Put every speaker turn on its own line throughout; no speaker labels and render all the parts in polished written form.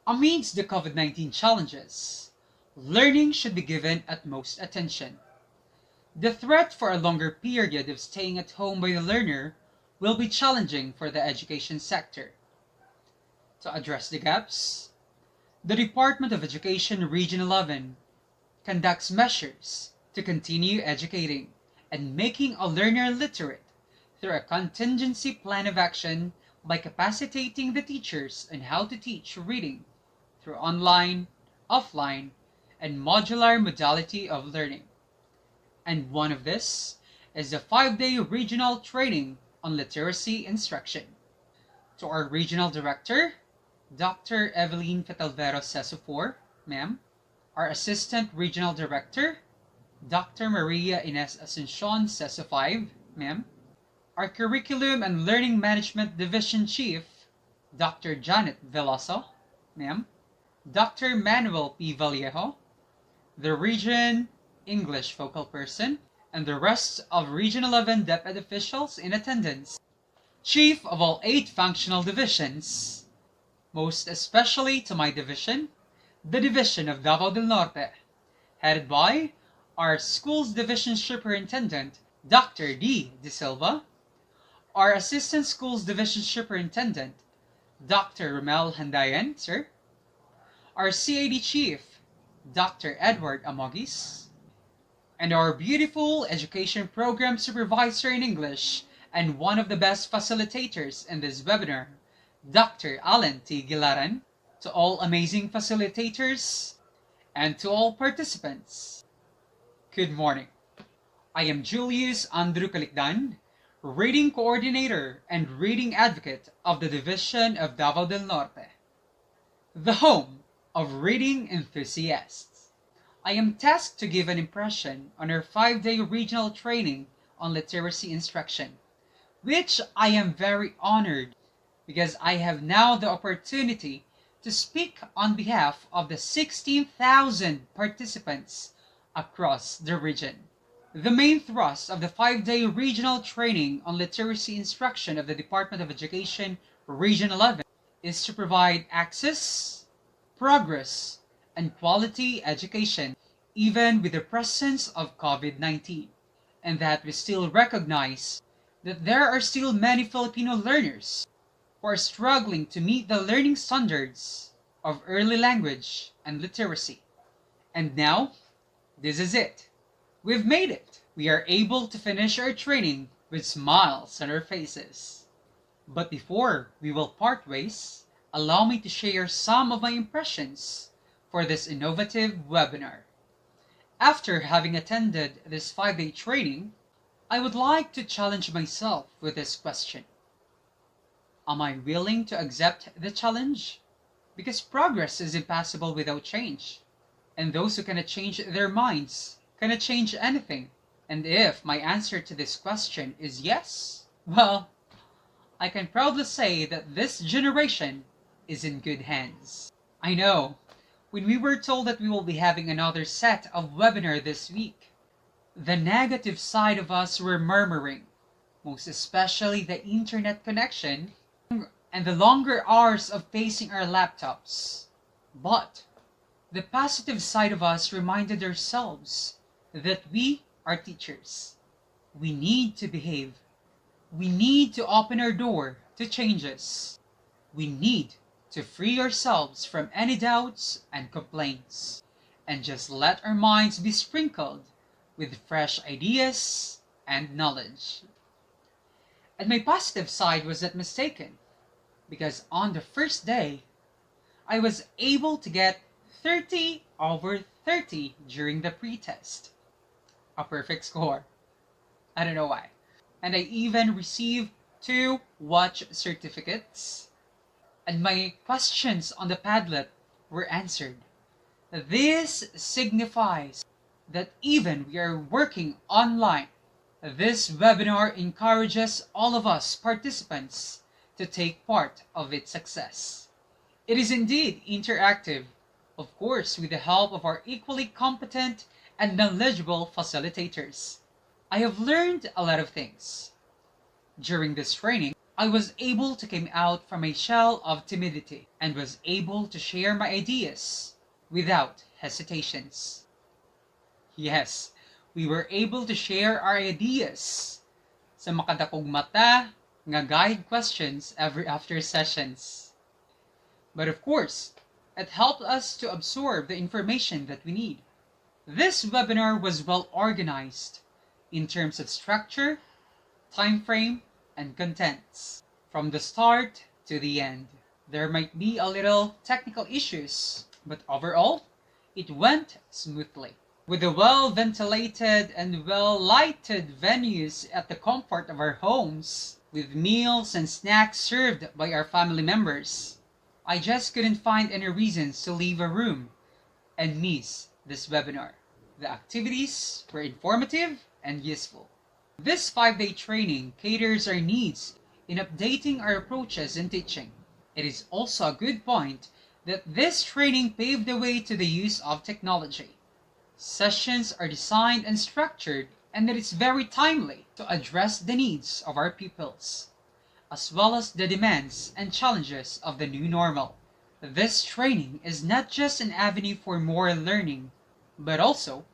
Amidst the COVID-19 challenges, learning should be given utmost attention. The threat for a longer period of staying at home by the learner will be challenging for the education sector. To address the gaps, the Department of Education Region 11 conducts measures to continue educating and making a learner literate through a contingency plan of action by capacitating the teachers on how to teach reading through online, offline, and modular modality of learning. And one of this is the 5-day regional training on literacy instruction. To our regional director, Dr. Evelyn Fetalvero Sesufor, ma'am, our assistant regional director, Dr. Maria Ines Asuncion Sesu5, ma'am, our curriculum and learning management division chief, Dr. Janet Veloso, ma'am, Dr. Manuel P. Vallejo, the region English focal person, and the rest of Region 11 DepEd officials in attendance, chief of all 8 functional divisions, most especially to my division, the division of Davao del Norte, headed by our schools division superintendent, Dr. D. De Silva, our assistant schools division superintendent, Dr. Romel Handayan, sir, our CAD chief, Dr. Edward Amogis, and our beautiful education program supervisor in English and one of the best facilitators in this webinar, Dr. Alan T. Gilaran. To all amazing facilitators and to all participants, good morning. I am Julius Andrew Calicdan, Reading Coordinator and Reading Advocate of the Division of Davao del Norte, the home of reading enthusiasts. I am tasked to give an impression on our 5-day regional training on literacy instruction, which I am very honored because I have now the opportunity to speak on behalf of the 16,000 participants across the region. The main thrust of the 5-day regional training on literacy instruction of the Department of Education Region 11 is to provide access, progress, and quality education even with the presence of COVID-19, and that we still recognize that there are still many Filipino learners who are struggling to meet the learning standards of early language and literacy. And now, this is it. We've made it. We are able to finish our training with smiles on our faces. But before we will part ways, allow me to share some of my impressions for this innovative webinar. After having attended this 5-day training, I would like to challenge myself with this question. Am I willing to accept the challenge? Because progress is impossible without change. And those who cannot change their minds cannot change anything. And if my answer to this question is yes, well, I can proudly say that this generation is in good hands. I know, when we were told that we will be having another set of webinar this week, the negative side of us were murmuring, most especially the internet connection and the longer hours of facing our laptops. But the positive side of us reminded ourselves that we are teachers. We need to behave. We need to open our door to changes. We need to free ourselves from any doubts and complaints, and just let our minds be sprinkled with fresh ideas and knowledge. And my positive side was not mistaken, because on the first day, I was able to get 30 over 30 during the pretest. A perfect score. I don't know why. And I even received 2 watch certificates. And my questions on the Padlet were answered. This signifies that even we are working online, this webinar encourages all of us participants to take part of its success. It is indeed interactive, of course with the help of our equally competent and knowledgeable facilitators. I have learned a lot of things. During this training, I was able to come out from a shell of timidity and was able to share my ideas without hesitations. Yes, we were able to share our ideas sa makadakong mata nga guide questions every after sessions. But of course, it helped us to absorb the information that we need. This webinar was well organized in terms of structure, time frame, and contents. From the start to the end, there might be a little technical issues, but overall, it went smoothly. With the well-ventilated and well-lighted venues at the comfort of our homes, with meals and snacks served by our family members, I just couldn't find any reasons to leave a room and miss this webinar. The activities were informative and useful. This 5-day training caters our needs in updating our approaches in teaching. It is also a good point that this training paved the way to the use of technology. Sessions are designed and structured, and it is very timely to address the needs of our pupils, as well as the demands and challenges of the new normal. This training is not just an avenue for more learning, but also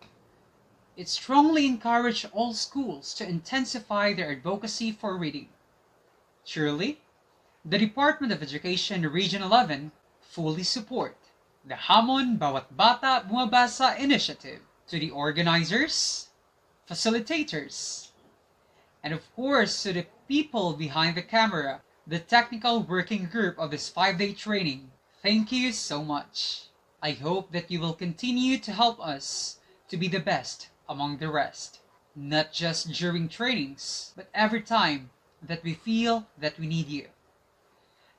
it strongly encourages all schools to intensify their advocacy for reading. Truly, the Department of Education Region 11 fully support the Hamon Bawat Bata Bumabasa initiative. To the organizers, facilitators, and of course to the people behind the camera, the technical working group of this 5-day training, thank you so much. I hope that you will continue to help us to be the best among the rest, not just during trainings, but every time that we feel that we need you.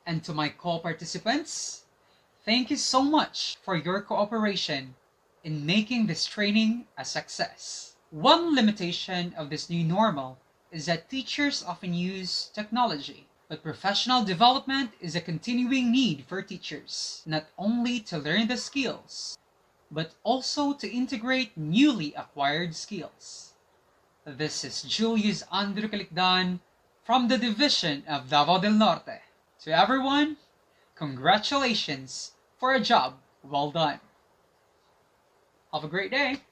And to my co-participants, thank you so much for your cooperation in making this training a success. One limitation of this new normal is that teachers often use technology, but professional development is a continuing need for teachers, not only to learn the skills, but also to integrate newly acquired skills. This is Julius Andrew Calicdan from the Division of Davao del Norte. To everyone, congratulations for a job well done. Have a great day.